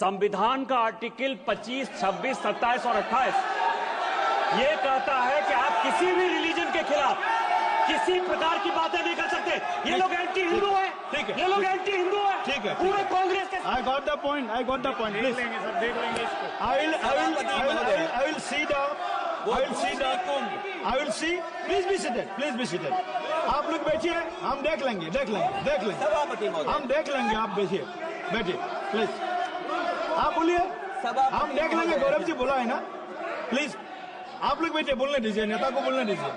संविधान का आर्टिकल 25, 26, 27 और 28 ये कहता है कि आप किसी भी रिलीजन के खिलाफ किसी प्रकार की बातें नहीं कर सकते। ये लोग एंटी हिंदू है, ठीक है, ये लोग एंटी हिंदू है, ठीक है, पूरे कांग्रेस के। I got the point. देख लेंगे सर, देख लेंगे इसको। I will see the. Please be seated. आप लोग बैठिए, हम देख लेंगे। सभापति महोदय, हम देख लेंगे, आप बैठिए, प्लीज। आप बोलिए, हम देख लेंगे। गौरव जी बोला है ना, प्लीज आप लोग बैठिए, बोलने दीजिए, नेता को बोलने दीजिए।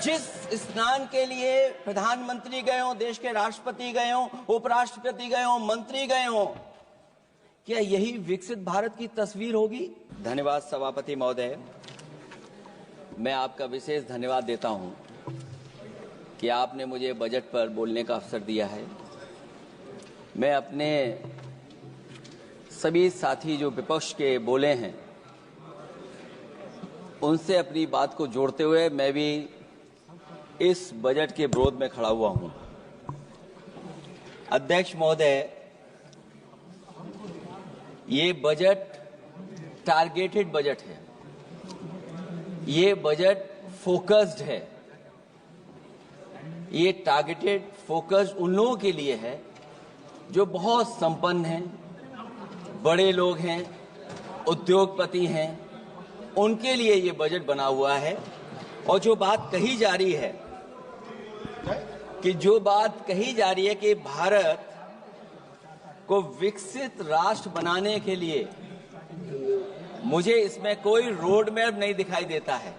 जिस स्नान के लिए प्रधानमंत्री गए हो, देश के राष्ट्रपति गए हो, उपराष्ट्रपति गए हो, मंत्री गए हो, क्या यही विकसित भारत की तस्वीर होगी? धन्यवाद सभापति महोदय, मैं आपका विशेष धन्यवाद देता हूं कि आपने मुझे बजट पर बोलने का अवसर दिया है। मैं अपने सभी साथी जो विपक्ष के बोले हैं उनसे अपनी बात को जोड़ते हुए मैं भी इस बजट के विरोध में खड़ा हुआ हूं। अध्यक्ष महोदय, ये बजट टारगेटेड बजट है, ये बजट फोकस्ड है। ये टारगेटेड फोकस्ड उन लोगों के लिए है जो बहुत संपन्न हैं, बड़े लोग हैं, उद्योगपति हैं, उनके लिए ये बजट बना हुआ है। और जो बात कही जा रही है कि भारत को विकसित राष्ट्र बनाने के लिए मुझे इसमें कोई रोड मैप नहीं दिखाई देता है।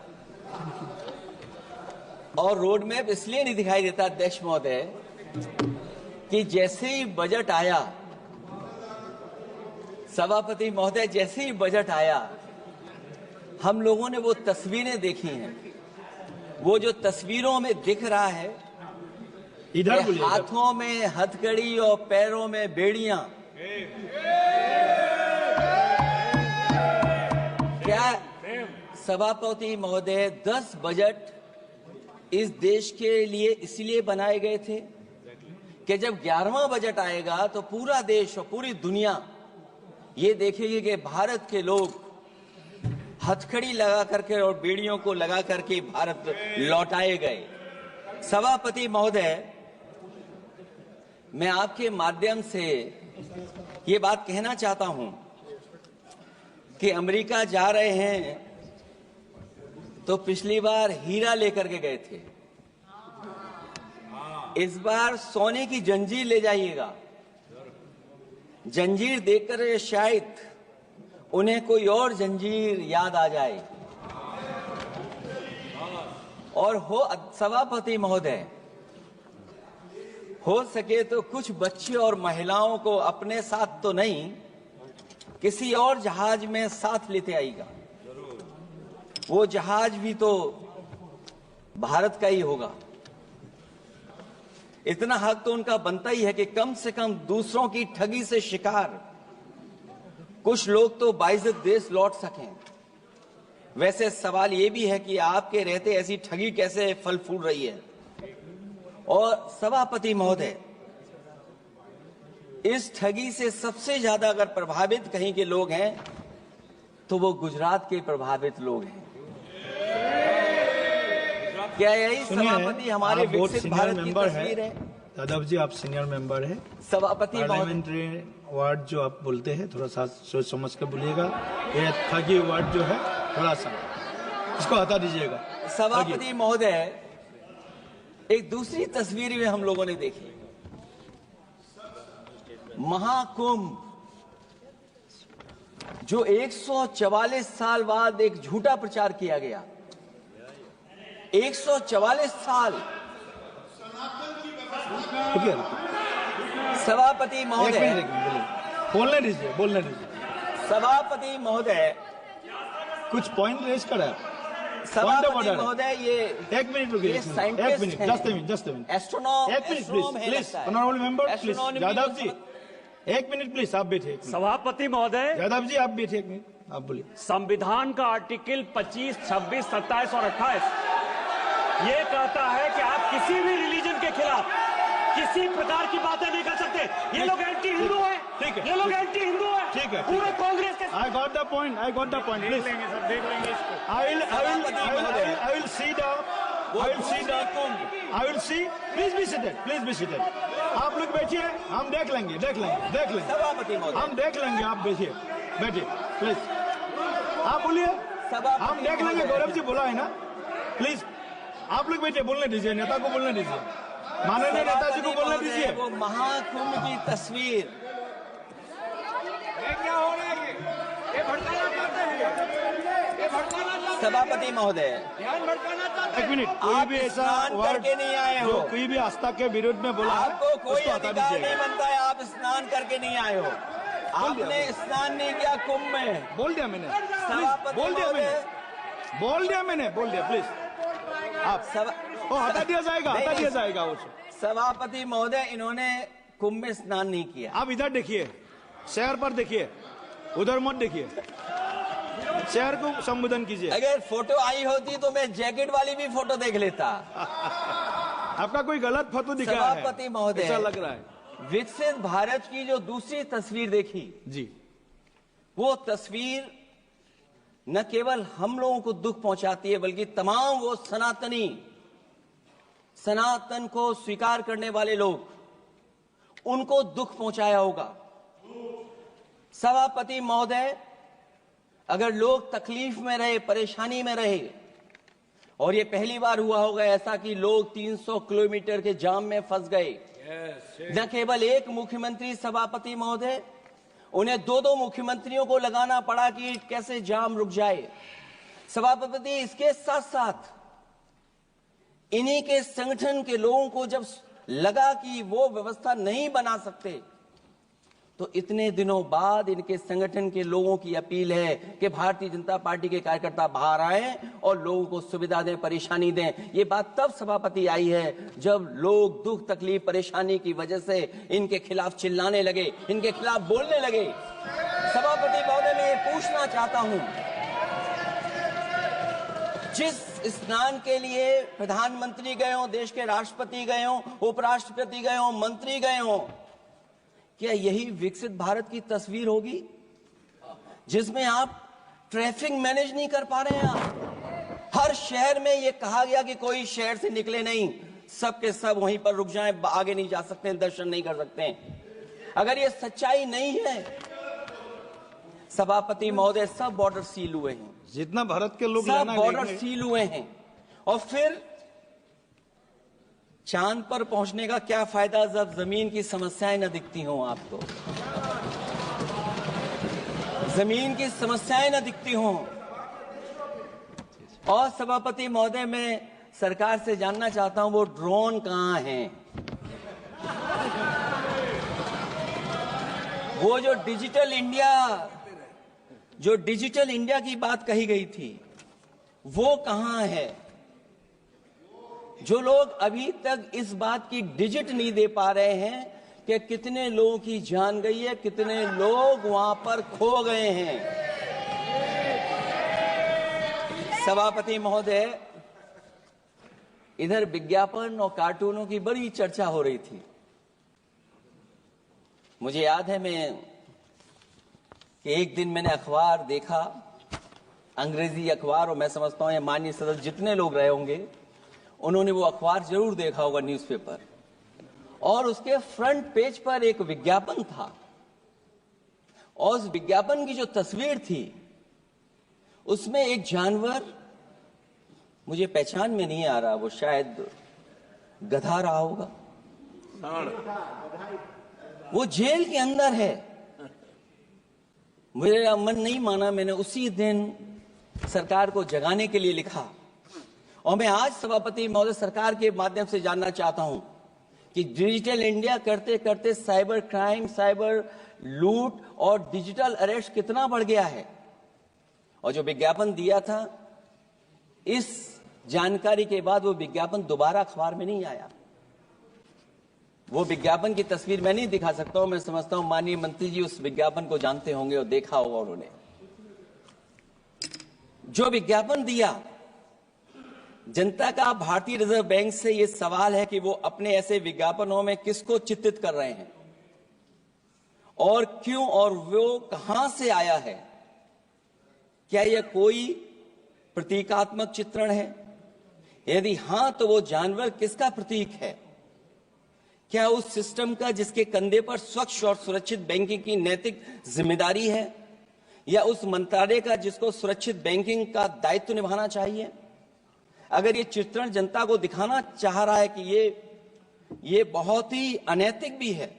और रोड मैप इसलिए नहीं दिखाई देता अध्यक्ष महोदय कि जैसे ही बजट आया, सभापति महोदय, जैसे ही बजट आया हम लोगों ने वो तस्वीरें देखी हैं। वो जो तस्वीरों में दिख रहा है, इधर हाथों में हथकड़ी और पैरों में बेड़ियां, क्या सभापति महोदय 10 बजट इस देश के लिए इसलिए बनाए गए थे कि जब 11वां बजट आएगा तो पूरा देश और पूरी दुनिया ये देखेगी कि भारत के लोग हथकड़ी लगा करके और बेड़ियों को लगा करके भारत लौटाए गए। सभापति महोदय, मैं आपके माध्यम से ये बात कहना चाहता हूं कि अमेरिका जा रहे हैं तो पिछली बार हीरा लेकर के गए थे, इस बार सोने की जंजीर ले जाइएगा। जंजीर देखकर शायद उन्हें कोई और जंजीर याद आ जाए। और सभापति महोदय, हो सके तो कुछ बच्चे और महिलाओं को अपने साथ तो नहीं, किसी और जहाज में साथ लेते आएगा। वो जहाज भी तो भारत का ही होगा। इतना हक तो उनका बनता ही है कि कम से कम दूसरों की ठगी से शिकार कुछ लोग तो बाइज्जत देश लौट सकें। वैसे सवाल ये भी है कि आपके रहते ऐसी ठगी कैसे फल फूल रही है। और सभापति महोदय, इस ठगी से सबसे ज्यादा अगर प्रभावित कहीं के लोग हैं तो वो गुजरात के प्रभावित लोग हैं। क्या यही सभापति हमारे विकसित भारत की तस्वीर है? यादव जी, आप सीनियर मेंबर हैं। सभापति पार्लियामेंट्री वर्ड जो आप बोलते हैं थोड़ा सा सोच समझ कर बोलिएगा। ये ठगी वर्ड जो है थोड़ा सा इसको हटा दीजिएगा। सभापति महोदय, एक दूसरी तस्वीर में हम लोगों ने देखी, महाकुंभ जो 144 साल बाद एक झूठा प्रचार किया गया। 144 साल। सभापति महोदय, बोलने दीजिए। सभापति महोदय, कुछ पॉइंट रेज करा। सभापति महोदय, ये एक मिनट रुकिए, एक मिनट, जस्ट ए मिनट, एस्ट्रोनॉम, एक minute please, honourable member please. Yadav ji, एक मिनट प्लीज, आप बैठिए। सभापति महोदय, यादव जी आप बैठिए, एक मिनट, आप बोलिए। संविधान का आर्टिकल 25, 26, 27 और 28 ये कहता है कि आप किसी भी रिलीजन के खिलाफ किसी प्रकार की बातें नहीं कर सकते। ये लोग एंटी हिंदू है, ठीक है, ये लोग ठीक है। एंटी हिंदू है। ठीक है, पूरे कांग्रेस के I got the point. I got the point. देख Please. लेंगे सर, देख लेंगे इसको। I will see the. I will see the. I will see. Please be seated. Please be seated. आप लोग बैठिए, हम देख लेंगे, देख लेंगे, देख लेंगे। सभापति महोदय, हम देख लेंगे, आप बैठिए, बैठिए, प्लीज। आप बोलिए, हम देख लेंगे। गौरव जी बोला है ना, प्लीज आप लोग बैठिए, बोलने दीजिए, नेता को बोलने दीजिए, माननीय नेताजी को बोलने दीजिए। वो महाकुंभ की तस्वीर, क्या हो रहा है ये भड़काना चाहते हैं, ये भड़काना चाहते हैं, सभापति महोदय, ध्यान भड़काना चाहते एक मिनट, कोई आप भी ऐसा स्नान वर्ड करके नहीं आए हो। जो कोई भी आस्था के विरुद्ध में बोला है, आपको कोई उसको हटा अधिकार नहीं दीजिएगा। बनता है, आप स्नान करके नहीं आए हो। आपने स्नान नहीं किया कुंभ में। बोल दिया मैंने, सभापति बोल दिया महोदय, मैंने, बोल दिया मैंने, बोल दिया, प्लीज आप वो हटा दिया जाएगा, हटा दिया जाएगा उसे। सभापति महोदय, इन्होंने कुंभ में स्नान नहीं किया। आप इधर देखिए, शहर पर देखिए, उधर मत देखिए, शहर को संबोधन कीजिए। अगर फोटो आई होती तो मैं जैकेट वाली भी फोटो देख लेता। आपका कोई गलत फोटो दिखा है, सभापति महोदय, ऐसा लग रहा है। विकसित भारत की जो दूसरी तस्वीर देखी, जी, वो तस्वीर न केवल हम लोगों को दुख पहुंचाती है, बल्कि तमाम वो सनातन को स्वीकार करने वाले लोग, उनको दुख पहुंचाया होगा। सभापति महोदय, अगर लोग तकलीफ में रहे, परेशानी में रहे, और ये पहली बार हुआ होगा ऐसा कि लोग 300 किलोमीटर के जाम में फंस गए, न केवल एक मुख्यमंत्री सभापति महोदय, उन्हें दो मुख्यमंत्रियों को लगाना पड़ा कि कैसे जाम रुक जाए। सभापति, इसके साथ साथ इन्हीं के संगठन के लोगों को जब लगा कि वो व्यवस्था नहीं बना सकते, तो इतने दिनों बाद इनके संगठन के लोगों की अपील है कि भारतीय जनता पार्टी के कार्यकर्ता बाहर आए और लोगों को सुविधा दें, परेशानी दें। ये बात तब सभापति आई है जब लोग दुख, तकलीफ, परेशानी की वजह से इनके खिलाफ चिल्लाने लगे, इनके खिलाफ बोलने लगे। सभापति महोदय, मैं ये पूछना चाहता हूं, जिस स्नान के लिए प्रधानमंत्री गए हो, देश के राष्ट्रपति गए हो, उपराष्ट्रपति गए हो, मंत्री गए हो, क्या यही विकसित भारत की तस्वीर होगी जिसमें आप ट्रैफिक मैनेज नहीं कर पा रहे हैं? आप हर शहर में यह कहा गया कि कोई शहर से निकले नहीं, सब के सब वहीं पर रुक जाएं, आगे नहीं जा सकते, दर्शन नहीं कर सकते। अगर ये सच्चाई नहीं है सभापति महोदय, सब बॉर्डर सील हुए हैं, जितना भारत के लोग सब बॉर्डर सील हुए हैं, और फिर चांद पर पहुंचने का क्या फायदा जब जमीन की समस्याएं न दिखती हों आपको, जमीन की समस्याएं न दिखती हों। और सभापति महोदय, मैं सरकार से जानना चाहता हूं, वो ड्रोन कहां हैं? वो जो डिजिटल इंडिया की बात कही गई थी, वो कहां है? जो लोग अभी तक इस बात की डिजिट नहीं दे पा रहे हैं कि कितने लोगों की जान गई है, कितने लोग वहां पर खो गए हैं। सभापति महोदय, इधर विज्ञापन और कार्टूनों की बड़ी चर्चा हो रही थी। मुझे याद है कि एक दिन मैंने अखबार देखा, अंग्रेजी अखबार, और मैं समझता हूं ये माननीय सदस्य जितने लोग रहे होंगे उन्होंने वो अखबार जरूर देखा होगा, न्यूज़पेपर, और उसके फ्रंट पेज पर एक विज्ञापन था, और उस विज्ञापन की जो तस्वीर थी उसमें एक जानवर, मुझे पहचान में नहीं आ रहा, वो शायद गधा रहा होगा, वो जेल के अंदर है। मेरा मन नहीं माना, मैंने उसी दिन सरकार को जगाने के लिए लिखा, और मैं आज सभापति महोदय सरकार के माध्यम से जानना चाहता हूं कि डिजिटल इंडिया करते करते साइबर क्राइम, साइबर लूट और डिजिटल अरेस्ट कितना बढ़ गया है। और जो विज्ञापन दिया था, इस जानकारी के बाद वो विज्ञापन दोबारा अखबार में नहीं आया। वो विज्ञापन की तस्वीर मैं नहीं दिखा सकता हूं, मैं समझता हूं माननीय मंत्री जी उस विज्ञापन को जानते होंगे और देखा होगा उन्होंने। जो विज्ञापन दिया, जनता का भारतीय रिजर्व बैंक से यह सवाल है कि वो अपने ऐसे विज्ञापनों में किसको चित्रित कर रहे हैं, और क्यों और वो कहां से आया है? क्या यह कोई प्रतीकात्मक चित्रण है? यदि हां, तो वो जानवर किसका प्रतीक है? क्या उस सिस्टम का जिसके कंधे पर स्वच्छ और सुरक्षित बैंकिंग की नैतिक जिम्मेदारी है, या उस मंत्रालय का जिसको सुरक्षित बैंकिंग का दायित्व निभाना चाहिए? अगर ये चित्रण जनता को दिखाना चाह रहा है कि ये बहुत ही अनैतिक भी है,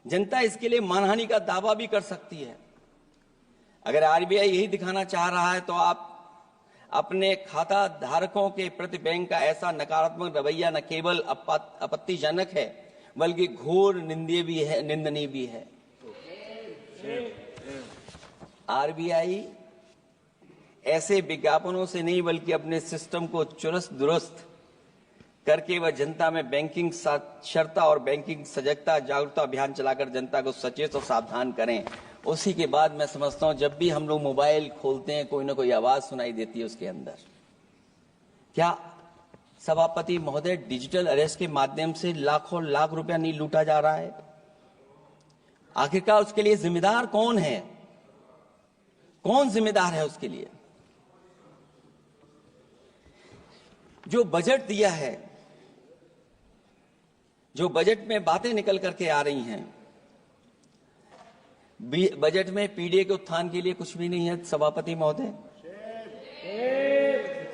जनता इसके लिए मानहानि का दावा भी कर सकती है। अगर आरबीआई यही दिखाना चाह रहा है, तो आप अपने खाता धारकों के प्रति बैंक का ऐसा नकारात्मक रवैया न केवल आपत्तिजनक है, बल्कि घोर निंदनीय भी है। आरबीआई ऐसे विज्ञापनों से नहीं, बल्कि अपने सिस्टम को चुस्त दुरुस्त करके वह जनता में बैंकिंग साक्षरता और बैंकिंग सजगता जागरूकता अभियान चलाकर जनता को सचेत और सावधान करें। उसी के बाद मैं समझता हूं, जब भी हम लोग मोबाइल खोलते हैं, कोई ना कोई आवाज सुनाई देती है उसके अंदर। क्या सभापति महोदय, डिजिटल अरेस्ट के माध्यम से लाखों लाख रुपया नहीं लूटा जा रहा है? आखिरकार उसके लिए जिम्मेदार कौन है? कौन जिम्मेदार है उसके लिए? जो बजट दिया है, जो बजट में बातें निकल करके आ रही हैं, बजट में पीडीए के उत्थान के लिए कुछ भी नहीं है सभापति महोदय।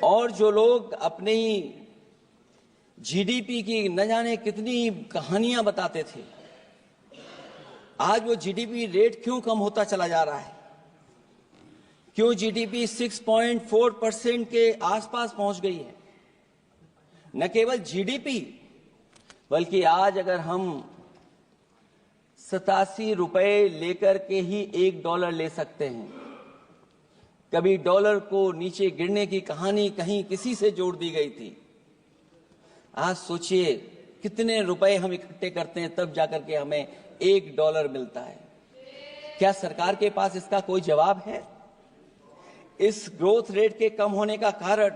और जो लोग अपनी जीडीपी की न जाने कितनी कहानियां बताते थे, आज वो जीडीपी रेट क्यों कम होता चला जा रहा है? क्यों जीडीपी 6.4% के आसपास पहुंच गई है? न केवल जीडीपी, बल्कि आज अगर हम 87 रुपए लेकर के ही $1 ले सकते हैं। कभी डॉलर को नीचे गिरने की कहानी कहीं किसी से जोड़ दी गई थी। आज सोचिए कितने रुपए हम इकट्ठे करते हैं, तब जाकर के हमें $1 मिलता है। क्या सरकार के पास इसका कोई जवाब है? इस ग्रोथ रेट के कम होने का कारण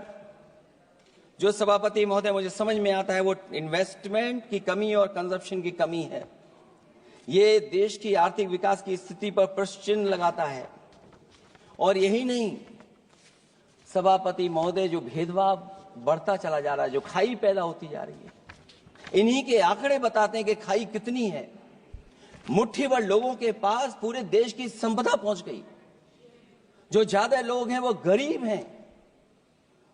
जो सभापति महोदय मुझे समझ में आता है, वो इन्वेस्टमेंट की कमी और कंजप्शन की कमी है। ये देश की आर्थिक विकास की स्थिति पर प्रश्न चिन्ह लगाता है। और यही नहीं सभापति महोदय, जो भेदभाव बढ़ता चला जा रहा है, जो खाई पैदा होती जा रही है, इन्हीं के आंकड़े बताते हैं कि खाई कितनी है। मुट्ठी भर लोगों के पास पूरे देश की संपदा पहुंच गई। जो ज्यादा लोग हैं वो गरीब हैं।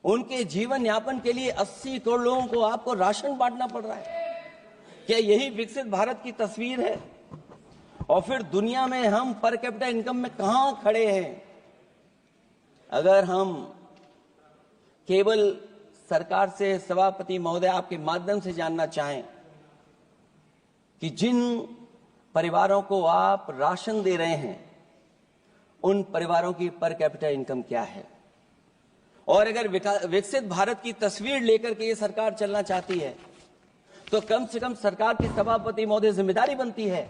उनके जीवन यापन के लिए 80 करोड़ लोगों को आपको राशन बांटना पड़ रहा है। क्या यही विकसित भारत की तस्वीर है? और फिर दुनिया में हम पर कैपिटा इनकम में कहां खड़े हैं? अगर हम केवल सरकार से सभापति महोदय आपके माध्यम से जानना चाहें कि जिन परिवारों को आप राशन दे रहे हैं, उन परिवारों की पर कैपिटा इनकम क्या है? और अगर विकसित भारत की तस्वीर लेकर के ये सरकार चलना चाहती है, तो कम से कम सरकार की सभापति महोदय जिम्मेदारी बनती है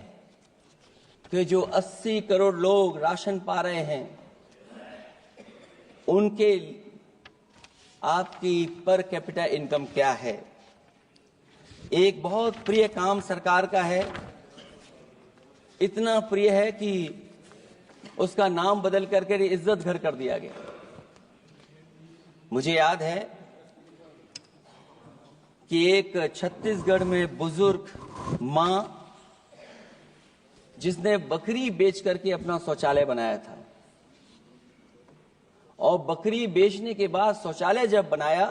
कि जो 80 करोड़ लोग राशन पा रहे हैं, उनके आपकी पर कैपिटा इनकम क्या है? एक बहुत प्रिय काम सरकार का है, इतना प्रिय है कि उसका नाम बदल करके इज्जत घर कर दिया गया। मुझे याद है कि एक छत्तीसगढ़ में बुजुर्ग मां, जिसने बकरी बेच करके अपना शौचालय बनाया था, और बकरी बेचने के बाद शौचालय जब बनाया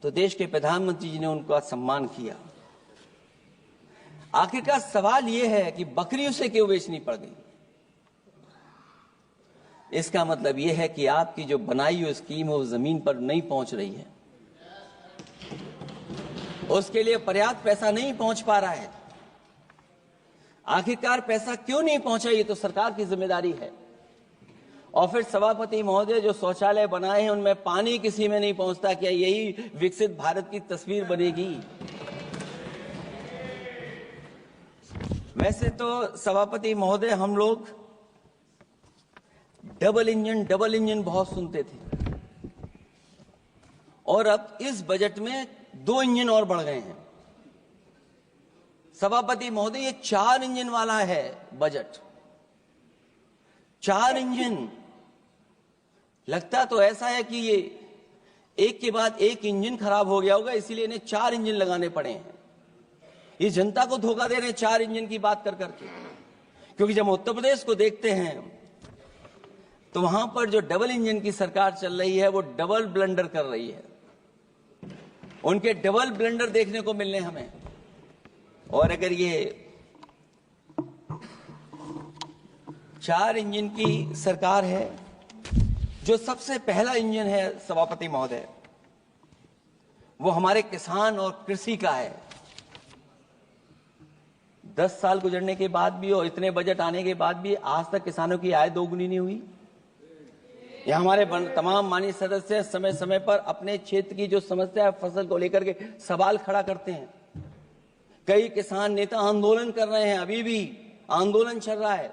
तो देश के प्रधानमंत्री जी ने उनका सम्मान किया। आखिरकार सवाल यह है कि बकरी उसे क्यों बेचनी पड़ गई? इसका मतलब यह है कि आपकी जो बनाई हुई स्कीम है वो जमीन पर नहीं पहुंच रही है, उसके लिए पर्याप्त पैसा नहीं पहुंच पा रहा है। आखिरकार पैसा क्यों नहीं पहुंचा, ये तो सरकार की जिम्मेदारी है। और फिर सभापति महोदय, जो शौचालय बनाए हैं उनमें पानी किसी में नहीं पहुंचता। क्या यही विकसित भारत की तस्वीर बनेगी? वैसे तो सभापति महोदय, हम लोग डबल इंजन बहुत सुनते थे, और अब इस बजट में 2 इंजन और बढ़ गए हैं। सभापति महोदय, ये 4 इंजन वाला है बजट। 4 इंजन। लगता तो ऐसा है कि ये एक के बाद एक इंजन खराब हो गया होगा, इसीलिए इन्हें 4 इंजन लगाने पड़े हैं। ये जनता को धोखा दे रहे हैं 4 इंजन की बात कर करके। क्योंकि जब उत्तर प्रदेश को देखते हैं तो वहां पर जो डबल इंजन की सरकार चल रही है वो डबल ब्लंडर कर रही है। उनके डबल ब्लंडर देखने को मिलने हमें। और अगर ये 4 इंजन की सरकार है, जो सबसे पहला इंजन है सभापति महोदय, वो हमारे किसान और कृषि का है। 10 साल गुजरने के बाद भी और इतने बजट आने के बाद भी आज तक किसानों की आय दोगुनी नहीं हुई। यह हमारे तमाम माननीय सदस्य समय समय पर अपने क्षेत्र की जो समस्या है फसल को लेकर के सवाल खड़ा करते हैं। कई किसान नेता आंदोलन कर रहे हैं, अभी भी आंदोलन चल रहा है।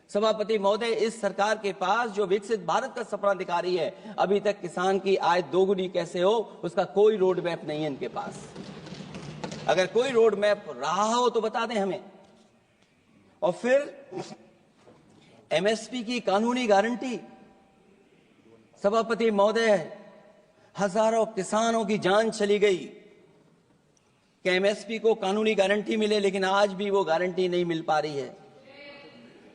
सभापति महोदय, इस सरकार के पास जो विकसित भारत का सपना दिखा रही है, अभी तक किसान की आय दोगुनी कैसे हो उसका कोई रोड मैप नहीं है इनके पास। अगर कोई रोड मैप रहा हो तो बता दें हमें। और फिर एमएसपी की कानूनी गारंटी। सभापति महोदय, हजारों किसानों की जान चली गई कि एमएसपी को कानूनी गारंटी मिले, लेकिन आज भी वो गारंटी नहीं मिल पा रही है।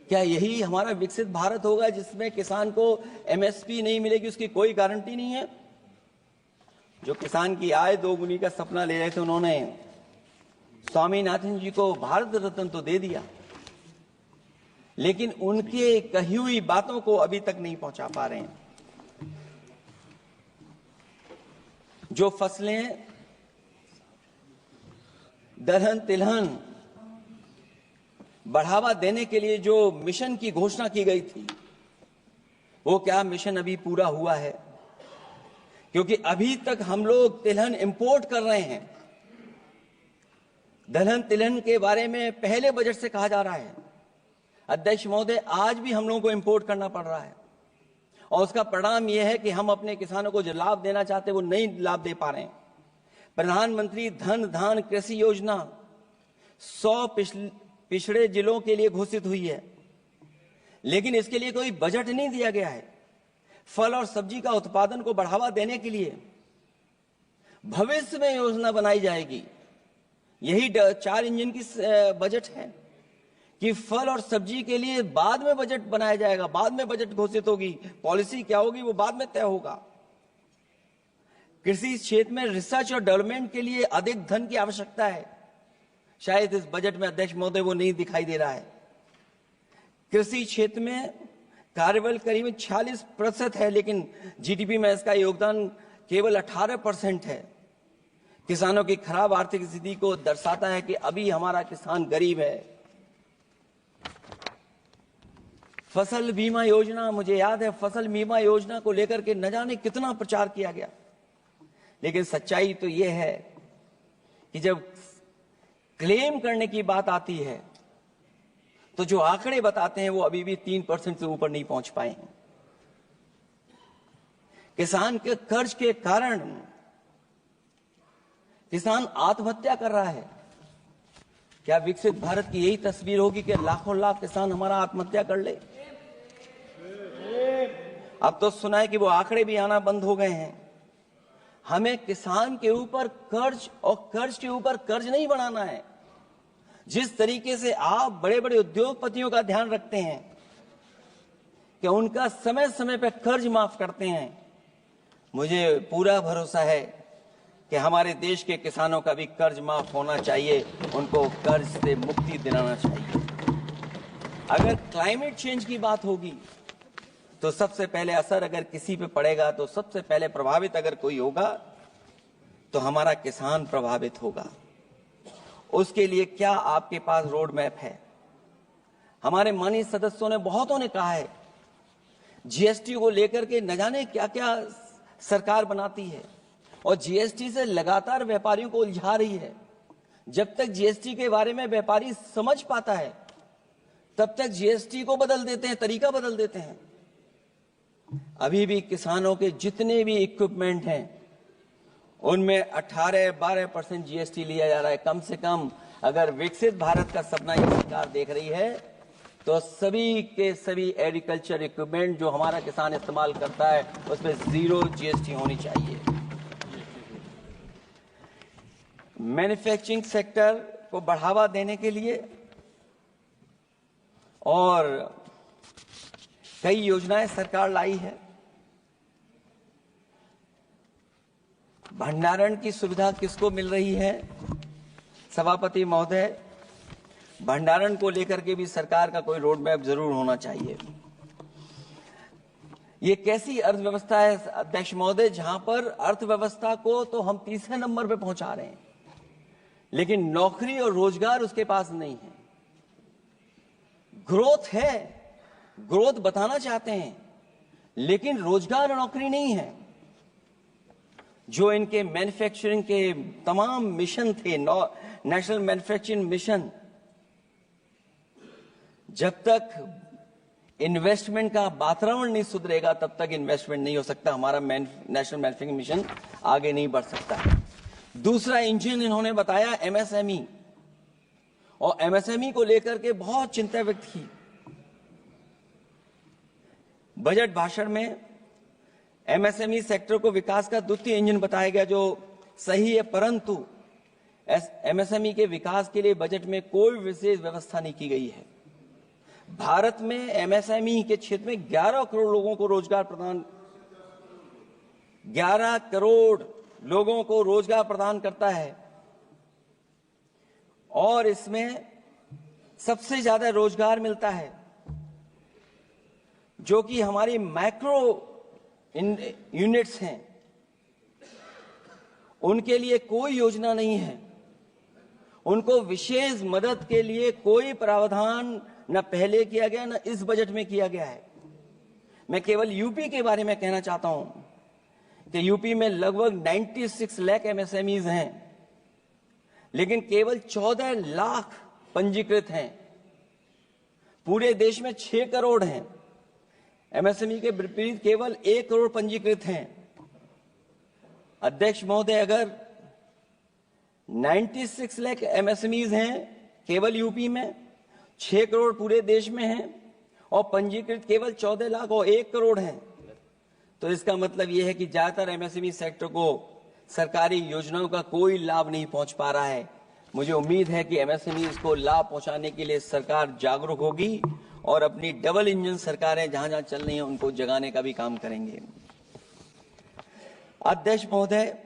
क्या यही हमारा विकसित भारत होगा जिसमें किसान को एमएसपी नहीं मिलेगी, उसकी कोई गारंटी नहीं है? जो किसान की आय दोगुनी का सपना ले रहे थे, उन्होंने स्वामीनाथन जी को भारत रत्न तो दे दिया, लेकिन उनके कही हुई बातों को अभी तक नहीं पहुंचा पा रहे हैं। जो फसलें दलहन तिलहन बढ़ावा देने के लिए जो मिशन की घोषणा की गई थी, वो क्या मिशन अभी पूरा हुआ है? क्योंकि अभी तक हम लोग तिलहन इंपोर्ट कर रहे हैं। दलहन तिलहन के बारे में पहले बजट से कहा जा रहा है, अध्यक्ष महोदय, आज भी हम लोगों को इंपोर्ट करना पड़ रहा है। और उसका परिणाम यह है कि हम अपने किसानों को जो लाभ देना चाहते हैं वो नहीं लाभ दे पा रहे हैं। प्रधानमंत्री धन धान कृषि योजना 100 पिछड़े जिलों के लिए घोषित हुई है, लेकिन इसके लिए कोई बजट नहीं दिया गया है। फल और सब्जी का उत्पादन को बढ़ावा देने के लिए भविष्य में योजना बनाई जाएगी। यही 4 इंजन की बजट है कि फल और सब्जी के लिए बाद में बजट बनाया जाएगा, बाद में बजट घोषित होगी। पॉलिसी क्या होगी वो बाद में तय होगा। कृषि क्षेत्र में रिसर्च और डेवलपमेंट के लिए अधिक धन की आवश्यकता है। शायद इस बजट में अध्यक्ष महोदय वो नहीं दिखाई दे रहा है। कृषि क्षेत्र में कार्यबल करीब 46% है, लेकिन जीडीपी में इसका योगदान केवल 18% है। किसानों की खराब आर्थिक स्थिति को दर्शाता है कि अभी हमारा किसान गरीब है। फसल बीमा योजना, मुझे याद है फसल बीमा योजना को लेकर के न जाने कितना प्रचार किया गया, लेकिन सच्चाई तो यह है कि जब क्लेम करने की बात आती है तो जो आंकड़े बताते हैं वो अभी भी 3% से ऊपर नहीं पहुंच पाए हैं। किसान के कर्ज के कारण किसान आत्महत्या कर रहा है। क्या विकसित भारत की यही तस्वीर होगी कि लाखों लाख किसान हमारा आत्महत्या कर ले? अब तो सुना है कि वो आंकड़े भी आना बंद हो गए हैं। हमें किसान के ऊपर कर्ज और कर्ज के ऊपर कर्ज नहीं बनाना है। जिस तरीके से आप बड़े बड़े उद्योगपतियों का ध्यान रखते हैं कि उनका समय समय पर कर्ज माफ करते हैं, मुझे पूरा भरोसा है कि हमारे देश के किसानों का भी कर्ज माफ होना चाहिए, उनको कर्ज से मुक्ति दिलाना चाहिए। अगर क्लाइमेट चेंज की बात होगी तो सबसे पहले असर अगर किसी पे पड़ेगा तो सबसे पहले प्रभावित अगर कोई होगा तो हमारा किसान प्रभावित होगा। उसके लिए क्या आपके पास रोड मैप है? हमारे माननीय सदस्यों ने बहुतों ने कहा है जीएसटी को लेकर के न जाने क्या क्या सरकार बनाती है और जीएसटी से लगातार व्यापारियों को उलझा रही है। जब तक जीएसटी के बारे में व्यापारी समझ पाता है तब तक जीएसटी को बदल देते हैं, तरीका बदल देते हैं। अभी भी किसानों के जितने भी इक्विपमेंट हैं उनमें 18-12% जीएसटी लिया जा रहा है। कम से कम अगर विकसित भारत का सपना ये सरकार देख रही है तो सभी के सभी एग्रीकल्चर इक्विपमेंट जो हमारा किसान इस्तेमाल करता है उसमें 0 GST होनी चाहिए। मैन्युफैक्चरिंग सेक्टर को बढ़ावा देने के लिए और कई योजनाएं सरकार लाई है। भंडारण की सुविधा किसको मिल रही है? सभापति महोदय, भंडारण को लेकर के भी सरकार का कोई रोड मैप जरूर होना चाहिए। ये कैसी अर्थव्यवस्था है अध्यक्ष महोदय, जहां पर अर्थव्यवस्था को तो हम तीसरे नंबर पे पहुंचा रहे हैं, लेकिन नौकरी और रोजगार उसके पास नहीं है। ग्रोथ है, ग्रोथ बताना चाहते हैं, लेकिन रोजगार और नौकरी नहीं है। जो इनके मैन्युफैक्चरिंग के तमाम मिशन थे, नेशनल मैन्युफैक्चरिंग मिशन, जब तक इन्वेस्टमेंट का वातावरण नहीं सुधरेगा तब तक इन्वेस्टमेंट नहीं हो सकता। हमारा नेशनल मैन्युफैक्चरिंग मिशन आगे नहीं बढ़ सकता। दूसरा इंजन इन्होंने बताया MSME, और MSME को लेकर के बहुत चिंता व्यक्त की। बजट भाषण में MSME सेक्टर को विकास का द्वितीय इंजन बताया गया, जो सही है, परंतु MSME के विकास के लिए बजट में कोई विशेष व्यवस्था नहीं की गई है। भारत में MSME के क्षेत्र में 11 करोड़ लोगों को रोजगार प्रदान 11 करोड़ लोगों को रोजगार प्रदान करता है, और इसमें सबसे ज्यादा रोजगार मिलता है जो कि हमारी माइक्रो यूनिट्स हैं। उनके लिए कोई योजना नहीं है, उनको विशेष मदद के लिए कोई प्रावधान न पहले किया गया न इस बजट में किया गया है। मैं केवल यूपी के बारे में कहना चाहता हूं कि यूपी में लगभग 96 लाख MSMEs हैं, लेकिन केवल 14 लाख पंजीकृत हैं। पूरे देश में 6 करोड़ हैं। MSME के विपरीत केवल 1 करोड़ पंजीकृत हैं। अध्यक्ष महोदय, अगर 96 लाख MSMEs हैं केवल यूपी में, 6 करोड़ पूरे देश में हैं, और पंजीकृत केवल 14 लाख और 1 करोड़ हैं, तो इसका मतलब यह है कि ज्यादातर MSME सेक्टर को सरकारी योजनाओं का कोई लाभ नहीं पहुंच पा रहा है। मुझे उम्मीद है कि MSME को लाभ पहुंचाने के लिए सरकार जागरूक होगी और अपनी डबल इंजन सरकारें जहां जहां चल रही हैं उनको जगाने का भी काम करेंगे। अध्यक्ष महोदय,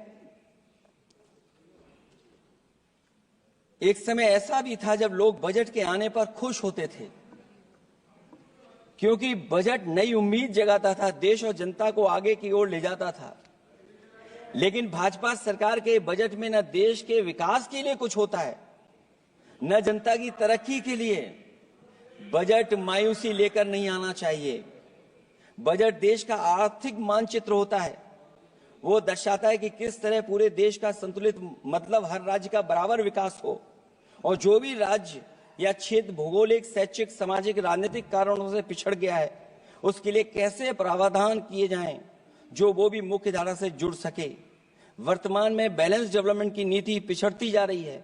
एक समय ऐसा भी था जब लोग बजट के आने पर खुश होते थे, क्योंकि बजट नई उम्मीद जगाता था, देश और जनता को आगे की ओर ले जाता था। लेकिन भाजपा सरकार के बजट में न देश के विकास के लिए कुछ होता है, न जनता की तरक्की के लिए। बजट मायूसी लेकर नहीं आना चाहिए। बजट देश का आर्थिक मानचित्र होता है। वो दर्शाता है कि किस तरह पूरे देश का संतुलित, मतलब हर राज्य का बराबर विकास हो, और जो भी राज्य या क्षेत्र भौगोलिक, शैक्षिक, सामाजिक, राजनीतिक कारणों से पिछड़ गया है उसके लिए कैसे प्रावधान किए जाएं जो वो भी मुख्य धारा से जुड़ सके। वर्तमान में बैलेंस डेवलपमेंट की नीति पिछड़ती जा रही है।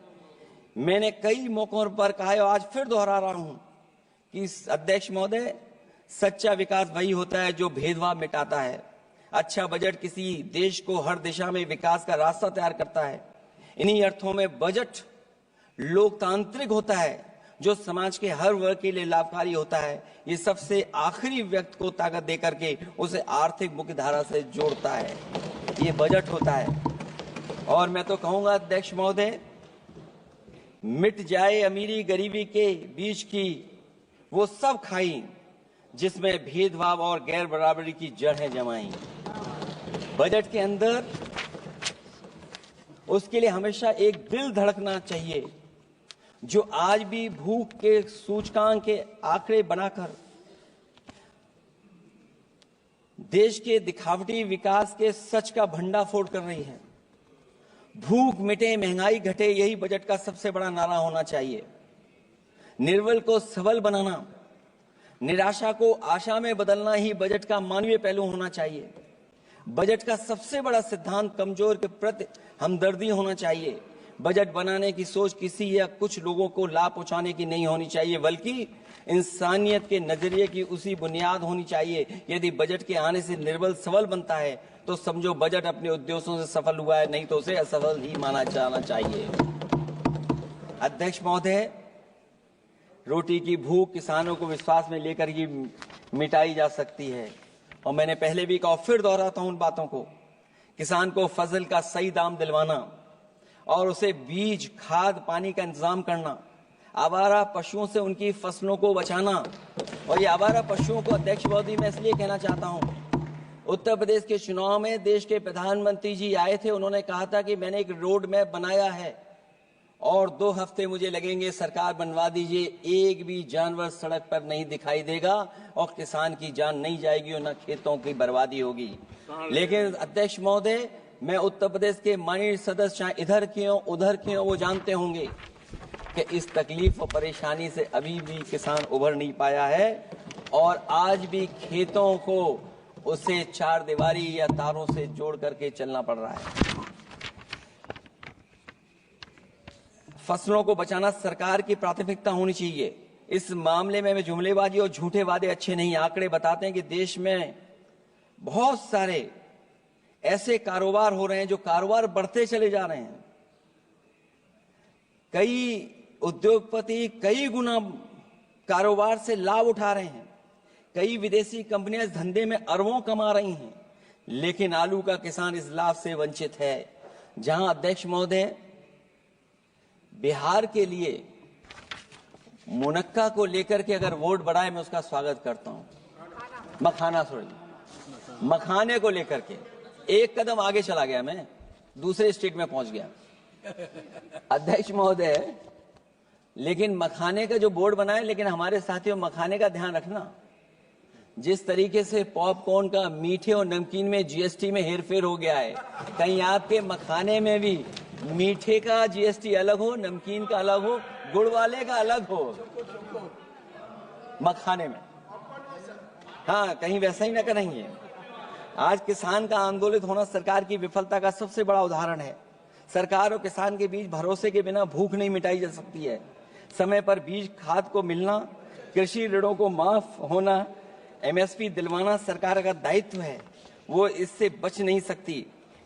मैंने कई मौकों पर कहा है, आज फिर दोहरा रहा हूं कि अध्यक्ष महोदय, सच्चा विकास वही होता है जो भेदभाव मिटाता है। अच्छा बजट किसी देश को हर दिशा में विकास का रास्ता तैयार करता है। इन्हीं अर्थों में बजट लोकतांत्रिक होता है, जो समाज के हर वर्ग के लिए लाभकारी होता है। ये सबसे आखिरी व्यक्ति को ताकत देकर के उसे आर्थिक मुख्य धारा से जोड़ता है। ये बजट होता है। और मैं तो कहूंगा अध्यक्ष महोदय, मिट जाए अमीरी गरीबी के बीच की वो सब खाई जिसमें भेदभाव और गैर बराबरी की जड़ें जमाई। बजट के अंदर उसके लिए हमेशा एक दिल धड़कना चाहिए, जो आज भी भूख के सूचकांक के आंकड़े बनाकर देश के दिखावटी विकास के सच का भंडाफोड़ कर रही है। भूख मिटे, महंगाई घटे, यही बजट का सबसे बड़ा नारा होना चाहिए। निर्बल को सबल बनाना, निराशा को आशा में बदलना ही बजट का मानवीय पहलू होना चाहिए। बजट का सबसे बड़ा सिद्धांत कमजोर के प्रति हमदर्दी होना चाहिए। बजट बनाने की सोच किसी या कुछ लोगों को लाभ पहुंचाने की नहीं होनी चाहिए, बल्कि इंसानियत के नजरिए की उसी बुनियाद होनी चाहिए। यदि बजट के आने से निर्बल सवाल बनता है तो समझो बजट अपने उद्देश्यों से सफल हुआ है, नहीं तो उसे असफल ही माना जाना चाहिए। अध्यक्ष महोदय, रोटी की भूख किसानों को विश्वास में लेकर ही मिटाई जा सकती है, और मैंने पहले भी कहा और फिर दोहराता हूं उन बातों को। किसान को फसल का सही दाम दिलवाना और उसे बीज, खाद, पानी का इंतजाम करना, आवारा पशुओं से उनकी फसलों को बचाना। और ये आवारा पशुओं को अध्यक्ष महोदय मैं इसलिए कहना चाहता हूं, उत्तर प्रदेश के चुनाव में देश के प्रधानमंत्री जी आए थे, उन्होंने कहा था कि मैंने एक रोड मैप बनाया है और 2 हफ्ते मुझे लगेंगे, सरकार बनवा दीजिए, एक भी जानवर सड़क पर नहीं दिखाई देगा और किसान की जान नहीं जाएगी और न खेतों की बर्बादी होगी। लेकिन अध्यक्ष महोदय, मैं उत्तर प्रदेश के माननीय सदस्य चाहे इधर के हों उधर के हों, वो जानते होंगे कि इस तकलीफ और परेशानी से अभी भी किसान उभर नहीं पाया है और आज भी खेतों को उसे 4 दीवारी या तारों से जोड़ करके चलना पड़ रहा है। फसलों को बचाना सरकार की प्राथमिकता होनी चाहिए। इस मामले में जुमलेबाजी और झूठे वादे अच्छे नहीं। आंकड़े बताते हैं कि देश में बहुत सारे ऐसे कारोबार हो रहे हैं जो कारोबार बढ़ते चले जा रहे हैं। कई उद्योगपति कई गुना कारोबार से लाभ उठा रहे हैं। कई विदेशी कंपनियां इस धंधे में अरबों कमा रही हैं, लेकिन आलू का किसान इस लाभ से वंचित है। जहां अध्यक्ष महोदय, बिहार के लिए मुनक्का को लेकर के अगर वोट बढ़ाए, मैं उसका स्वागत करता हूं। मखाने को लेकर के एक कदम आगे चला गया, मैं दूसरे स्टेट में पहुंच गया अध्यक्ष महोदय। लेकिन मखाने का जो बोर्ड बनाए, लेकिन हमारे साथियों मखाने का ध्यान रखना, जिस तरीके से पॉपकॉर्न का मीठे और नमकीन में जीएसटी में हेरफेर हो गया है, कहीं आपके मखाने में भी मीठे का जीएसटी अलग हो, नमकीन का अलग हो, गुड़ वाले का अलग हो मखाने में। हाँ, कहीं वैसा ही ना करेंगे। आज किसान का आंदोलित होना सरकार की विफलता का सबसे बड़ा उदाहरण है। सरकार और किसान के बीच भरोसे के बिना भूख नहीं मिटाई जा सकती है। समय पर बीज, खाद को मिलना, कृषि ऋणों को माफ होना, एमएसपी दिलवाना सरकार का दायित्व है, वो इससे बच नहीं सकती।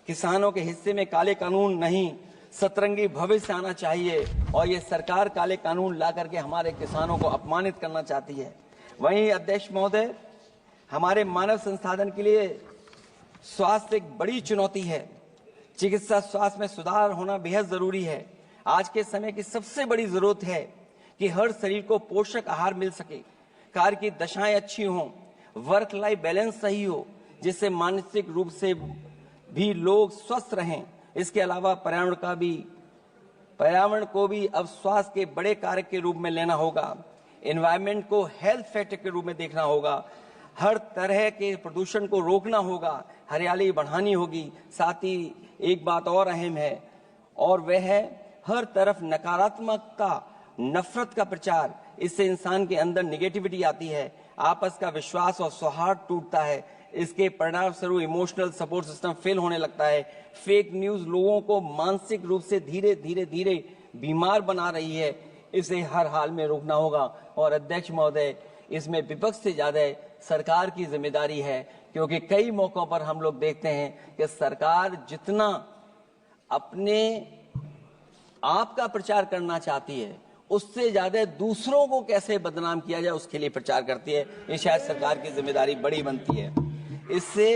किसानों के हिस्से में काले कानून नहीं, सतरंगी भविष्य आना चाहिए, और ये सरकार काले कानून ला करके हमारे किसानों को अपमानित करना चाहती है। वहीं अध्यक्ष महोदय, हमारे मानव संसाधन के लिए स्वास्थ्य एक बड़ी चुनौती है। चिकित्सा स्वास्थ्य में सुधार होना बेहद जरूरी है। आज के समय की सबसे बड़ी जरूरत है कि हर शरीर को पोषक आहार मिल सके, कार्य की दशाएं अच्छी हों, वर्क लाइफ बैलेंस सही हो, जिससे मानसिक रूप से भी लोग स्वस्थ रहें। इसके अलावा पर्यावरण को भी अब स्वास्थ्य के बड़े कारक के रूप में लेना होगा। एनवायरनमेंट को हेल्थ फैक्टर के रूप में देखना होगा। हर तरह के प्रदूषण को रोकना होगा, हरियाली बढ़ानी होगी। साथ ही एक बात और अहम है, और वह है हर तरफ नकारात्मकता, नफरत का प्रचार। इससे इंसान के अंदर नेगेटिविटी आती है, आपस का विश्वास और सौहार्द टूटता है। इसके परिणाम स्वरूप इमोशनल सपोर्ट सिस्टम फेल होने लगता है। फेक न्यूज लोगों को मानसिक रूप से धीरे धीरे बीमार बना रही है। इसे हर हाल में रोकना होगा। और अध्यक्ष महोदय, इसमें विपक्ष से ज्यादा सरकार की जिम्मेदारी है, क्योंकि कई मौकों पर हम लोग देखते हैं कि सरकार जितना अपने आप का प्रचार करना चाहती है, उससे ज्यादा दूसरों को कैसे बदनाम किया जाए उसके लिए प्रचार करती है। ये शायद सरकार की जिम्मेदारी बड़ी बनती है। इससे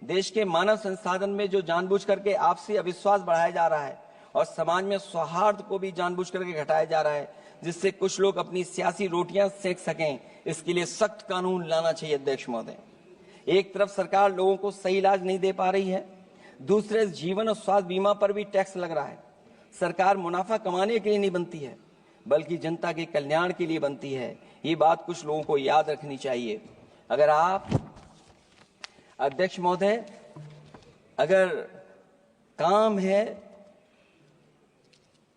देश के मानव संसाधन में जो जानबूझ करके आपसी अविश्वास बढ़ाया जा रहा है और समाज में सौहार्द को भी जानबूझ करके घटाया जा रहा है, जिससे कुछ लोग अपनी सियासी रोटियां सेक सकें। इसके लिए सख्त कानून लाना चाहिए अध्यक्ष महोदय। एक तरफ सरकार लोगों को सही इलाज नहीं दे पा रही है, दूसरे जीवन और स्वास्थ्य बीमा पर भी टैक्स लग रहा है। सरकार मुनाफा कमाने के लिए नहीं बनती है, बल्कि जनता के कल्याण के लिए बनती है। ये बात कुछ लोगों को याद रखनी चाहिए। अगर आप अध्यक्ष महोदय, अगर काम है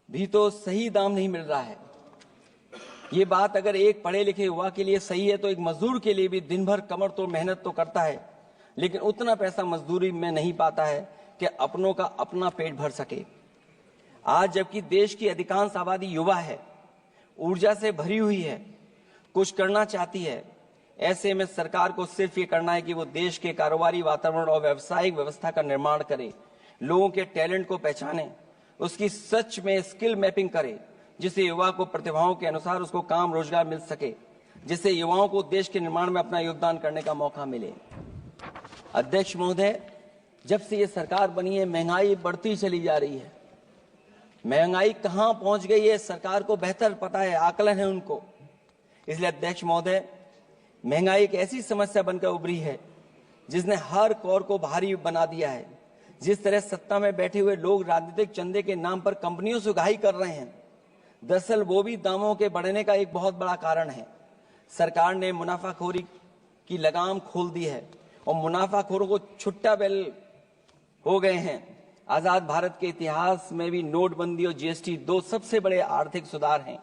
भी तो सही दाम नहीं मिल रहा है, ये बात अगर एक पढ़े लिखे युवा के लिए सही है तो एक मजदूर के लिए भी दिन भर कमर तोड़ मेहनत तो करता है, लेकिन उतना पैसा मजदूरी में नहीं पाता है कि अपनों का अपना पेट भर सके। आज जबकि देश की अधिकांश आबादी युवा है, ऊर्जा से भरी हुई है, कुछ करना चाहती है, ऐसे में सरकार को सिर्फ ये करना है कि वो देश के कारोबारी वातावरण और व्यावसायिक व्यवस्था का निर्माण करे, लोगों के टैलेंट को पहचाने, उसकी सच में स्किल मैपिंग करे, जिससे युवा को प्रतिभाओं के अनुसार उसको काम रोजगार मिल सके, जिससे युवाओं को देश के निर्माण में अपना योगदान करने का मौका मिले। अध्यक्ष महोदय, जब से ये सरकार बनी है महंगाई बढ़ती चली जा रही है। महंगाई कहां पहुंच गई है सरकार को बेहतर पता है, आकलन है उनको। इसलिए अध्यक्ष महोदय, महंगाई एक ऐसी समस्या बनकर उभरी है जिसने हर कौर को भारी बना दिया है। जिस तरह सत्ता में बैठे हुए लोग राजनीतिक चंदे के नाम पर कंपनियों से उगाही कर रहे हैं, दरअसल वो भी दामों के बढ़ने का एक बहुत बड़ा कारण है। सरकार ने मुनाफाखोरी की लगाम खोल दी है और मुनाफाखोरों को छुट्टा बैल हो गए हैं। आजाद भारत के इतिहास में भी नोटबंदी और जीएसटी दो सबसे बड़े आर्थिक सुधार हैं।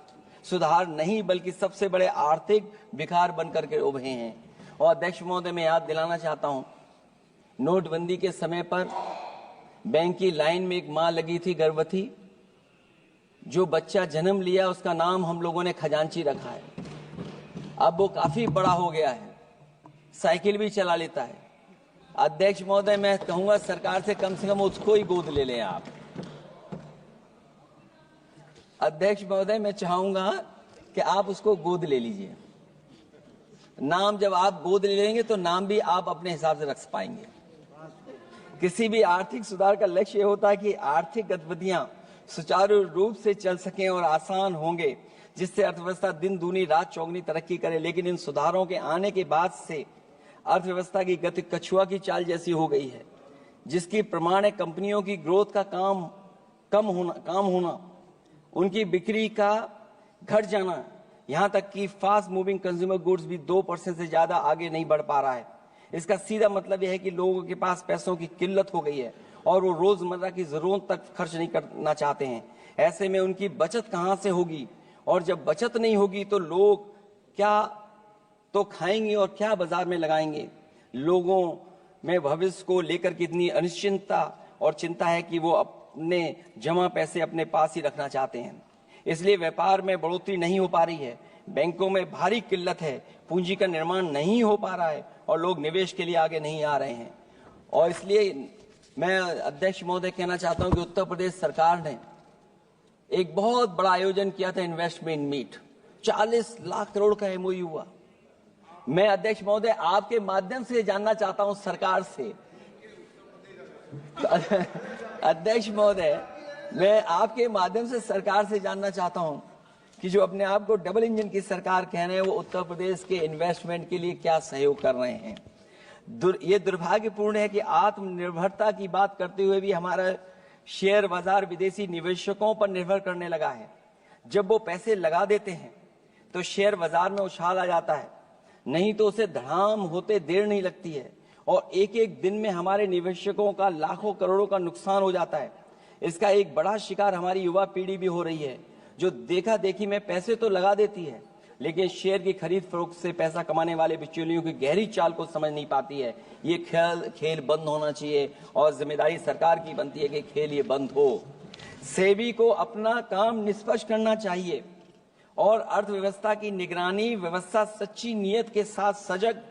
सुधार नहीं बल्कि सबसे बड़े आर्थिक विकार बनकर के उभरे हैं। और अध्यक्ष महोदय, मैं याद दिलाना चाहता हूं, नोटबंदी के समय पर बैंक की लाइन में एक मां लगी थी गर्भवती, जो बच्चा जन्म लिया उसका नाम हम लोगों ने खजांची रखा है। अब वो काफी बड़ा हो गया है, साइकिल भी चला लेता है। अध्यक्ष महोदय, मैं कहूंगा सरकार से कम उसको ही गोद ले लें आप। अध्यक्ष महोदय, मैं चाहूंगा कि आप उसको गोद ले लीजिए। नाम जब आप गोद ले लेंगे तो नाम भी आप अपने हिसाब से रख पाएंगे। किसी भी आर्थिक सुधार का लक्ष्य होता है कि आर्थिक गतिविधियां सुचारू रूप से चल सकें और आसान होंगे, जिससे अर्थव्यवस्था दिन दूनी रात चौगुनी तरक्की करे। लेकिन इन सुधारों के आने के बाद से अर्थव्यवस्था की गति कछुआ की चाल जैसी हो गई है, जिसकी प्रमाण है कंपनियों की ग्रोथ का काम होना, उनकी बिक्री का घट जाना, यहां तक कि फास्ट मूविंग कंज्यूमर गुड्स भी 2% से ज्यादा आगे नहीं बढ़ पा रहा है। इसका सीधा मतलब यह है कि लोगों के पास पैसों की किल्लत हो गई है और वो रोजमर्रा की जरूरत तक खर्च नहीं करना चाहते हैं। ऐसे में उनकी बचत कहां से होगी, और जब बचत नहीं होगी तो लोग क्या तो खाएंगे और क्या बाजार में लगाएंगे। लोगों में भविष्य को लेकर कितनी अनिश्चितता और चिंता है कि वो अपने जमा पैसे अपने पास ही रखना चाहते हैं। इसलिए व्यापार में बढ़ोतरी नहीं हो पा रही है, बैंकों में भारी किल्लत है, पूंजी का निर्माण नहीं हो पा रहा है और लोग निवेश के लिए आगे नहीं आ रहे हैं। और इसलिए मैं अध्यक्ष महोदय कहना चाहता हूं कि उत्तर प्रदेश सरकार ने एक बहुत बड़ा आयोजन किया था, इन्वेस्टमेंट मीट, 40 लाख करोड़ का एमओयू हुआ। मैं अध्यक्ष महोदय आपके माध्यम से जानना चाहता हूं सरकार से, अध्यक्ष महोदय मैं आपके माध्यम से सरकार से जानना चाहता हूं कि जो अपने आप को डबल इंजन की सरकार कह रहे हैं, वो उत्तर प्रदेश के इन्वेस्टमेंट के लिए क्या सहयोग कर रहे हैं। ये दुर्भाग्यपूर्ण है कि आत्मनिर्भरता की बात करते हुए भी हमारा शेयर बाजार विदेशी निवेशकों पर निर्भर करने लगा है। जब वो पैसे लगा देते हैं तो शेयर बाजार में उछाल आ जाता है, नहीं तो उसे धड़ाम होते देर नहीं लगती है और एक एक दिन में हमारे निवेशकों का लाखों करोड़ों का नुकसान हो जाता है। इसका एक बड़ा शिकार हमारी युवा पीढ़ी भी हो रही है, जो देखा देखी में पैसे तो लगा देती है लेकिन शेयर की खरीद फरोख्त से पैसा कमाने वाले बिचौलियों की गहरी चाल को समझ नहीं पाती है। ये खेल बंद होना चाहिए और जिम्मेदारी सरकार की बनती है कि खेल ये बंद हो। सेबी को अपना काम निष्पक्ष करना चाहिए और अर्थव्यवस्था की निगरानी व्यवस्था सच्ची नीयत के साथ सजग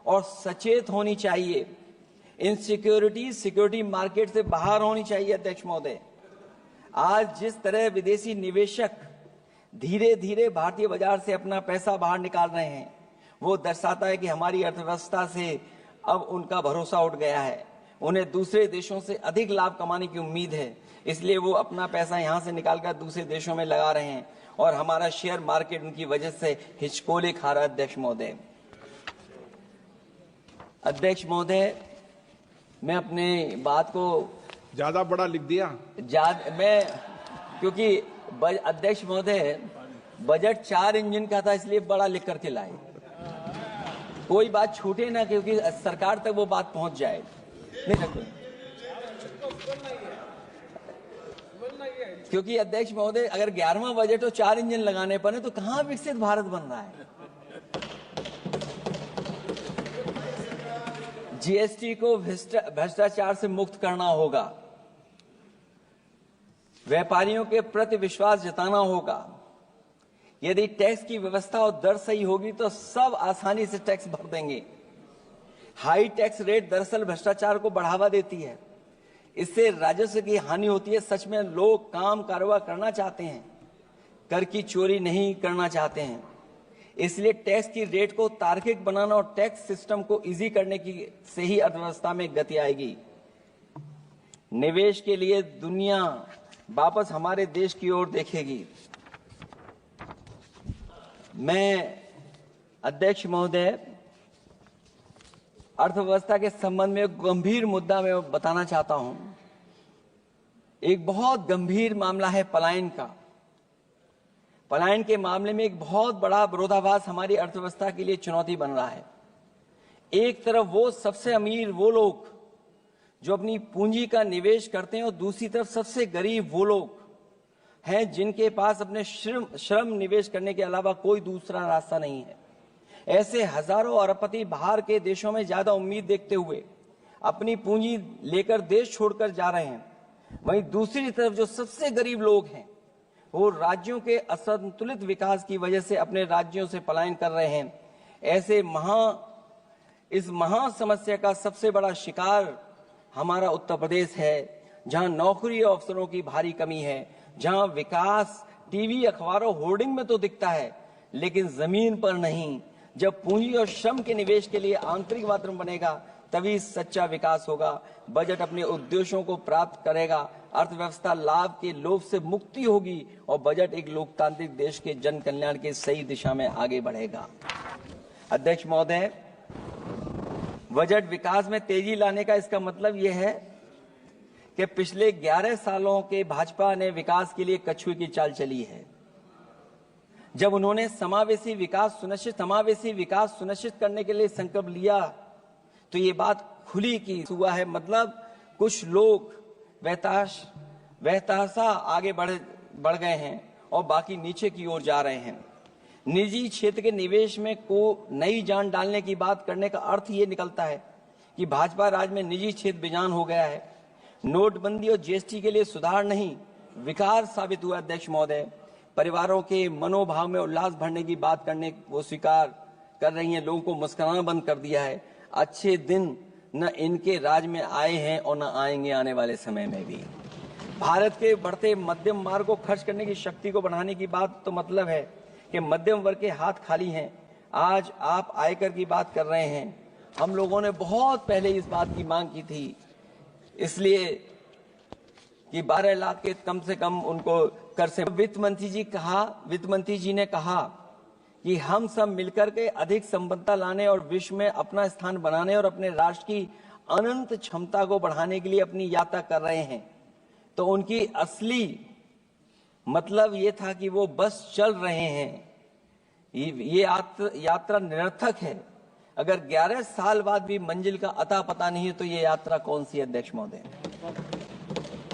और सचेत होनी चाहिए। इनसिक्योरिटी सिक्योरिटी मार्केट से बाहर होनी चाहिए। अध्यक्ष महोदय, आज जिस तरह विदेशी निवेशक धीरे धीरे भारतीय बाजार से अपना पैसा बाहर निकाल रहे हैं, वो दर्शाता है कि हमारी अर्थव्यवस्था से अब उनका भरोसा उठ गया है। उन्हें दूसरे देशों से अधिक लाभ कमाने की उम्मीद है, इसलिए वो अपना पैसा यहां से निकालकर दूसरे देशों में लगा रहे हैं और हमारा शेयर मार्केट उनकी वजह से हिचकोले खा रहा है। अध्यक्ष महोदय, मैं अपने बात को ज्यादा बड़ा लिख दिया मैं, क्योंकि अध्यक्ष महोदय बजट 4 इंजन का था इसलिए बड़ा लिख करके लाए, कोई बात छूटे ना, क्योंकि सरकार तक वो बात पहुंच जाए। नहीं, क्योंकि अध्यक्ष महोदय अगर 11वां बजट हो 4 इंजन लगाने पड़े तो कहां विकसित भारत बन रहा है। जीएसटी को भ्रष्टाचार से मुक्त करना होगा, व्यापारियों के प्रति विश्वास जताना होगा। यदि टैक्स की व्यवस्था और दर सही होगी तो सब आसानी से टैक्स भर देंगे। हाई टैक्स रेट दरअसल भ्रष्टाचार को बढ़ावा देती है, इससे राजस्व की हानि होती है। सच में लोग काम कारोबार करना चाहते हैं, कर की चोरी नहीं करना चाहते हैं। इसलिए टैक्स की रेट को तार्किक बनाना और टैक्स सिस्टम को इजी करने की से ही अर्थव्यवस्था में गति आएगी। निवेश के लिए दुनिया वापस हमारे देश की ओर देखेगी। मैं अध्यक्ष महोदय, अर्थव्यवस्था के संबंध में एक गंभीर मुद्दा मैं बताना चाहता हूं। एक बहुत गंभीर मामला है पलायन का। पलायन के मामले में एक बहुत बड़ा विरोधाभास हमारी अर्थव्यवस्था के लिए चुनौती बन रहा है। एक तरफ वो सबसे अमीर वो लोग जो अपनी पूंजी का निवेश करते हैं और दूसरी तरफ सबसे गरीब वो लोग हैं जिनके पास अपने श्रम निवेश करने के अलावा कोई दूसरा रास्ता नहीं है। ऐसे हजारों अरबपति बाहर के देशों में ज्यादा उम्मीद देखते हुए अपनी पूंजी लेकर देश छोड़कर जा रहे हैं। वहीं दूसरी तरफ जो सबसे गरीब लोग हैं वो राज्यों के असंतुलित विकास की वजह से अपने राज्यों से पलायन कर रहे हैं। ऐसे इस महा समस्या का सबसे बड़ा शिकार हमारा उत्तर प्रदेश है, जहां नौकरी और अवसरों की भारी कमी है, जहां विकास टीवी अखबारों होर्डिंग में तो दिखता है लेकिन जमीन पर नहीं। जब पूंजी और श्रम के निवेश के लिए आंतरिक वातावरण बनेगा तभी सच्चा विकास होगा। बजट अपने उद्देश्यों को प्राप्त करेगा, अर्थव्यवस्था लाभ के लोभ से मुक्ति होगी और बजट एक लोकतांत्रिक देश के जन कल्याण के सही दिशा में आगे बढ़ेगा। अध्यक्ष महोदय, बजट विकास में तेजी लाने का इसका मतलब यह है कि पिछले 11 सालों के भाजपा ने विकास के लिए कछुए की चाल चली है। जब उन्होंने समावेशी विकास सुनिश्चित करने के लिए संकल्प लिया तो ये बात खुली की हुआ है। मतलब कुछ लोग वहताशा आगे बढ़ गए हैं और बाकी नीचे की ओर जा रहे हैं। निजी क्षेत्र के निवेश में को नई जान डालने की बात करने का अर्थ ये निकलता है कि भाजपा राज में निजी क्षेत्र बेजान हो गया है। नोटबंदी और जीएसटी के लिए सुधार नहीं विकार साबित हुआ। अध्यक्ष महोदय, परिवारों के मनोभाव में उल्लास भरने की बात करने वो स्वीकार कर रही हैं, लोगों को मुस्कुराना बंद कर दिया है। अच्छे दिन न इनके राज में आए हैं और न आएंगे आने वाले समय में भी। भारत के बढ़ते मध्यम मार्ग को खर्च करने की शक्ति को बढ़ाने की बात तो मतलब है कि मध्यम वर्ग के हाथ खाली हैं। आज आप आयकर की बात कर रहे हैं। हम लोगों ने बहुत पहले इस बात की मांग की थी, इसलिए कि 12 लाख के कम से कम उनको कर से। वित्त मंत्री जी ने कहा कि हम सब मिलकर के अधिक संपन्नता लाने और विश्व में अपना स्थान बनाने और अपने राष्ट्र की अनंत क्षमता को बढ़ाने के लिए अपनी यात्रा कर रहे हैं। तो उनकी असली मतलब ये था कि वो बस चल रहे हैं। ये यात्रा निरर्थक है। अगर 11 साल बाद भी मंजिल का अता पता नहीं है तो ये यात्रा कौन सी है। अध्यक्ष महोदय,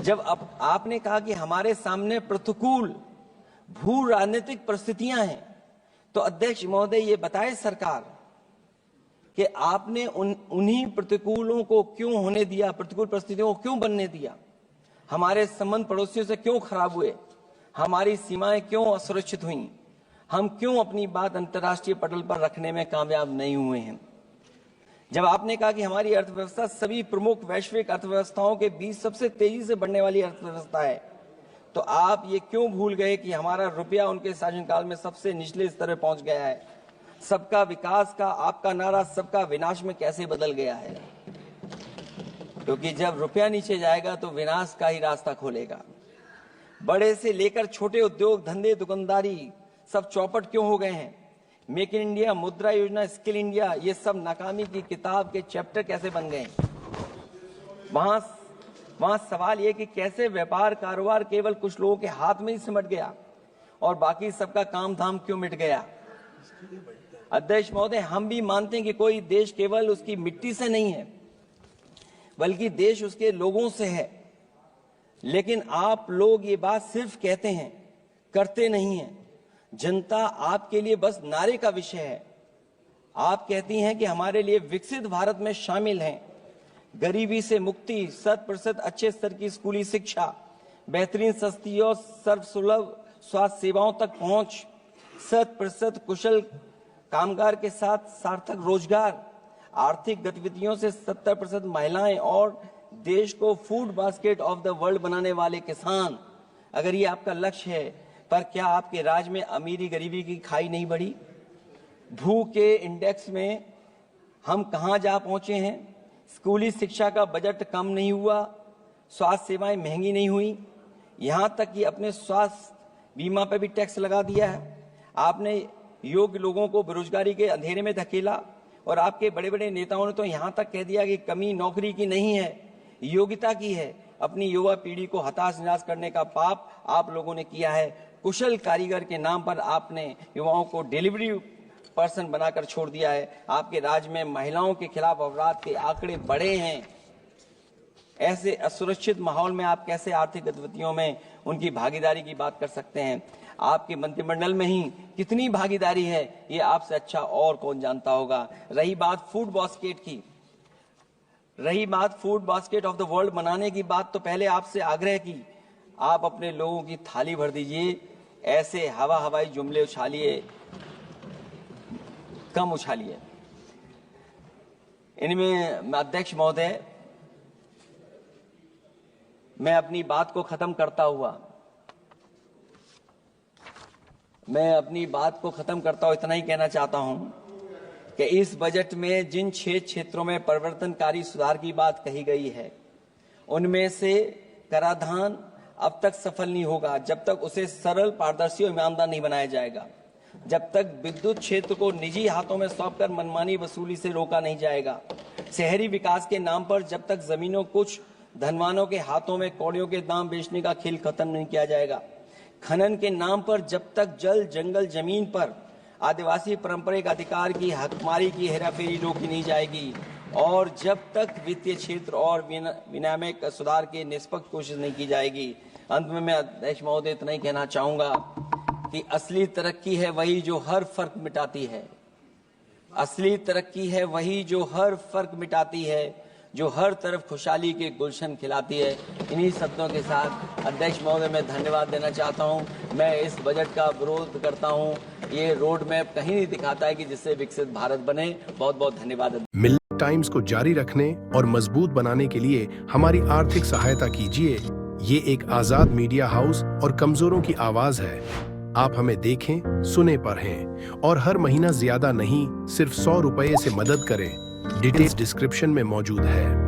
जब आपने कहा कि हमारे सामने प्रतिकूल भू राजनीतिक परिस्थितियां हैं तो अध्यक्ष महोदय ये बताए सरकार कि आपने उन्हीं प्रतिकूलों को क्यों होने दिया, प्रतिकूल परिस्थितियों को क्यों बनने दिया। हमारे संबंध पड़ोसियों से क्यों खराब हुए, हमारी सीमाएं क्यों असुरक्षित हुई, हम क्यों अपनी बात अंतर्राष्ट्रीय पटल पर रखने में कामयाब नहीं हुए हैं। जब आपने कहा कि हमारी अर्थव्यवस्था सभी प्रमुख वैश्विक अर्थव्यवस्थाओं के बीच सबसे तेजी से बढ़ने वाली अर्थव्यवस्था है, तो आप ये क्यों भूल गए कि हमारा रुपया उनके शासनकाल में सबसे निचले स्तर पर पहुंच गया है। सबका विकास का आपका नारा सबका विनाश में कैसे बदल गया है, क्योंकि जब रुपया नीचे जाएगा तो विनाश का ही रास्ता खोलेगा। बड़े से लेकर छोटे उद्योग धंधे दुकानदारी सब चौपट क्यों हो गए हैं। मेक इन इंडिया, मुद्रा योजना, स्किल इंडिया, ये सब नाकामी की किताब के चैप्टर कैसे बन गए। वहां सवाल ये कि कैसे व्यापार कारोबार केवल कुछ लोगों के हाथ में ही सिमट गया और बाकी सबका काम धाम क्यों मिट गया। अध्यक्ष महोदय, हम भी मानते हैं कि कोई देश केवल उसकी मिट्टी से नहीं है बल्कि देश उसके लोगों से है, लेकिन आप लोग ये बात सिर्फ कहते हैं, करते नहीं हैं। जनता आपके लिए बस नारे का विषय है। आप कहती हैं कि हमारे लिए विकसित भारत में शामिल हैं गरीबी से मुक्ति, 100% अच्छे स्तर की स्कूली शिक्षा, बेहतरीन, सस्ती और सर्वसुलभ स्वास्थ्य सेवाओं तक पहुंच, 100% कुशल कामगार के साथ सार्थक रोजगार, आर्थिक गतिविधियों से 70% महिलाएं और देश को food basket of the world बनाने वाले किसान। अगर ये आपका लक्ष्य है, पर क्या आपके राज्य में अमीरी गरीबी की खाई नहीं बढ़ी? भूख के इंडेक्स में हम कहां जा पहुंचे हैं? स्कूली शिक्षा का बजट कम नहीं हुआ, स्वास्थ्य सेवाएं महंगी नहीं हुई, यहां तक कि अपने स्वास्थ्य बीमा पर भी टैक्स लगा दिया है। आपने योग्य लोगों को बेरोजगारी के अंधेरे में धकेला और आपके बड़े बड़े नेताओं ने तो यहां तक कह दिया कि कमी नौकरी की नहीं है, योग्यता की है। अपनी युवा पीढ़ी को हताश निराश करने का पाप आप लोगों ने किया है। कुशल कारीगर के नाम पर आपने युवाओं को डिलीवरी पर्सन बनाकर छोड़ दिया है। आपके राज्य में महिलाओं के खिलाफ अपराध के आंकड़े बढ़े हैं। ऐसे असुरक्षित माहौल में आप कैसे आर्थिक गतिविधियों में उनकी भागीदारी की बात कर सकते हैं? आपके मंत्रिमंडल में ही कितनी भागीदारी है, ये आपसे अच्छा और कौन जानता होगा। रही बात फूड बास्केट की, रही बात food basket of the world बनाने की बात, तो पहले आपसे आग्रह की आप अपने लोगों की थाली भर दीजिए। ऐसे हवाई जुमले उछालिए, कम उछालिए। इनमें अध्यक्ष महोदय, मैं अपनी बात को खत्म करता हुआ इतना ही कहना चाहता हूं कि इस बजट में जिन 6 क्षेत्रों में परिवर्तनकारी सुधार की बात कही गई है, उनमें से कराधान अब तक सफल नहीं होगा जब तक उसे सरल, पारदर्शी और ईमानदार नहीं बनाया जाएगा, जब तक विद्युत क्षेत्र को निजी हाथों में सौंपकर मनमानी वसूली से रोका नहीं जाएगा, शहरी विकास के नाम पर जब तक जमीनों कुछ धनवानों के हाथों में कौड़ियों के दाम बेचने का खेल खत्म नहीं किया जाएगा, खनन के नाम पर जब तक जल, जंगल, जमीन पर आदिवासी पारंपरिक अधिकार की हकमारी की हेराफेरी रोकी नहीं जाएगी, और जब तक वित्तीय क्षेत्र और विनियामक सुधार की निष्पक्ष कोशिश नहीं की जाएगी। अंत में मैं अध्यक्ष महोदय इतना ही कहना चाहूंगा कि असली तरक्की है वही जो हर फर्क मिटाती है। असली तरक्की है वही जो हर फर्क मिटाती है, जो हर तरफ खुशहाली के गुलशन खिलाती है। इन्हीं शब्दों के साथ अध्यक्ष महोदय मैं धन्यवाद देना चाहता हूं। मैं इस बजट का विरोध करता हूं। ये रोड मैप कहीं नहीं दिखाता है कि जिससे विकसित भारत बने। बहुत बहुत धन्यवाद। मिल्क टाइम्स को जारी रखने और मजबूत बनाने के लिए हमारी आर्थिक सहायता कीजिए। ये एक आजाद मीडिया हाउस और कमजोरों की आवाज है। आप हमें देखें, सुने, पढ़ें और हर महीना ज्यादा नहीं, सिर्फ 100 रुपए से मदद करें। डिटेल्स डिस्क्रिप्शन में मौजूद है।